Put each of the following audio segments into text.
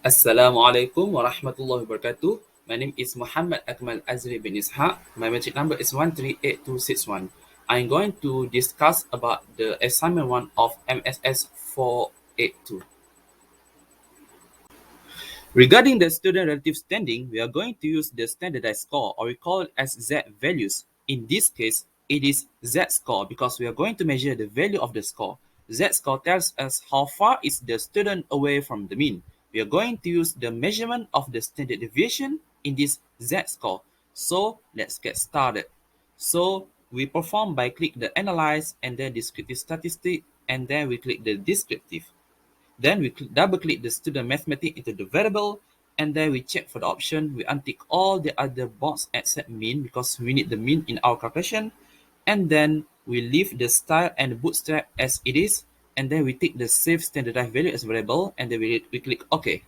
Assalamualaikum warahmatullahi wabarakatuh. My name is Muhammad Akmal Azri bin Ishak. My metric number is 138261. I'm going to discuss about the assignment 1 of MSS 482. Regarding the student relative standing, we are going to use the standardized score, or we call it as Z values. In this case, it is Z score because we are going to measure the value of the score. Z score tells us how far is the student away from the mean. We are going to use the measurement of the standard deviation in this Z score. So let's get started. So we perform by click the analyze and then descriptive statistic, and then we click the descriptive. Then we double click the student mathematics into the variable, and then we check for the option. We untick all the other box except mean because we need the mean in our calculation. And then we leave the style and bootstrap as it is. And then we take the save standardized value as variable, and then we click OK.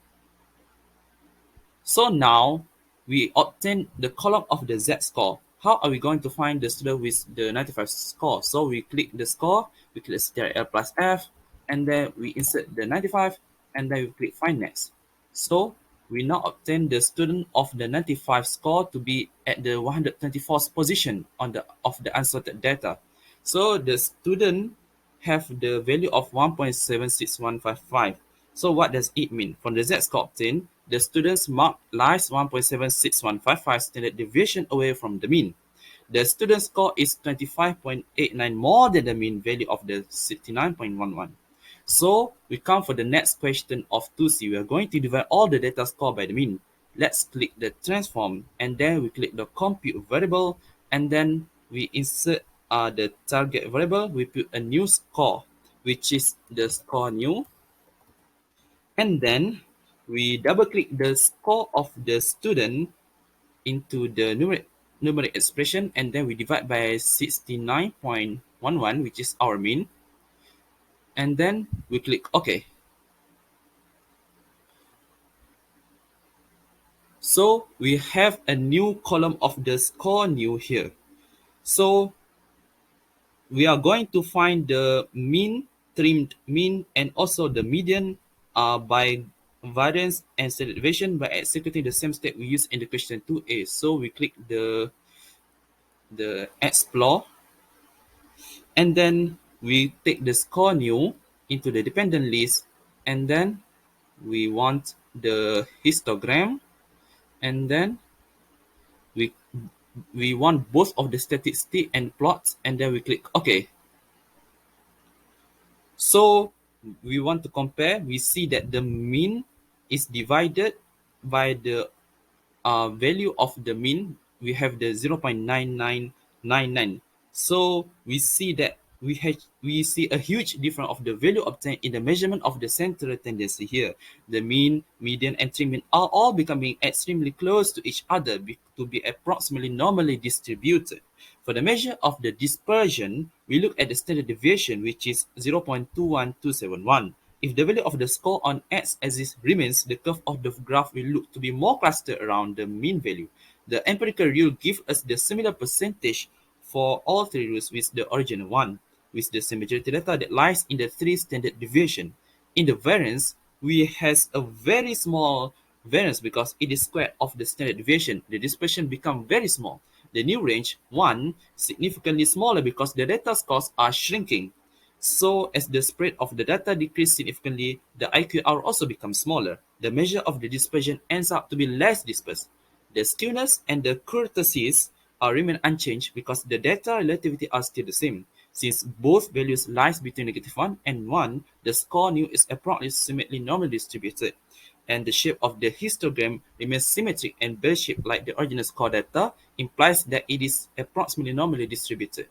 So now we obtain the column of the Z score. How are we going to find the student with the 95 score? So we click the score, we click L plus F, and then we insert the 95, and then we click find next. So we now obtain the student of the 95 score to be at the 124th position on the of the unsorted data. So the student have the value of 1.76155. So what does it mean? From the Z score obtained, the student's mark lies 1.76155 standard deviation away from the mean. The student score is 25.89 more than the mean value of the 69.11. So we come for the next question of 2C. We are going to divide all the data score by the mean. Let's click the transform, and then we click the compute variable, and then we insert the target variable. We put a new score, which is the score new, and then we double click the score of the student into the numeric expression, and then we divide by 69.11, which is our mean, and then we click OK. So we have a new column of the score new here. So we are going to find the mean, trimmed mean, and also the median by variance and standard deviation by executing the same step we used in the question 2A. So we click the explore, and then we take the score new into the dependent list, and then we want the histogram, and then we we want both of the statistic and plots, and then we click OK. So we want to compare. We see that the mean is divided by the value of the mean. We have the 0.9999. So we see that we see a huge difference of the value obtained in the measurement of the central tendency here. The mean, median, and trim mean are all becoming extremely close to each other to be approximately normally distributed. For the measure of the dispersion, we look at the standard deviation, which is 0.21271. If the value of the score on x-axis remains, the curve of the graph will look to be more clustered around the mean value. The empirical rule gives us the similar percentage for all three rules with the original one, with the same majority data that lies in the three standard deviation. In the variance, we has a very small variance because it is square of the standard deviation. The dispersion become very small. The new range 1 significantly smaller because the data scores are shrinking. So as the spread of the data decreases significantly, the IQR also becomes smaller. The measure of the dispersion ends up to be less dispersed. The skewness and the kurtosis remain unchanged because the data relativity are still the same. Since both values lies between -1 and 1, the score nu is approximately normally distributed, and the shape of the histogram remains symmetric and bell-shaped like the original score data, implies that it is approximately normally distributed.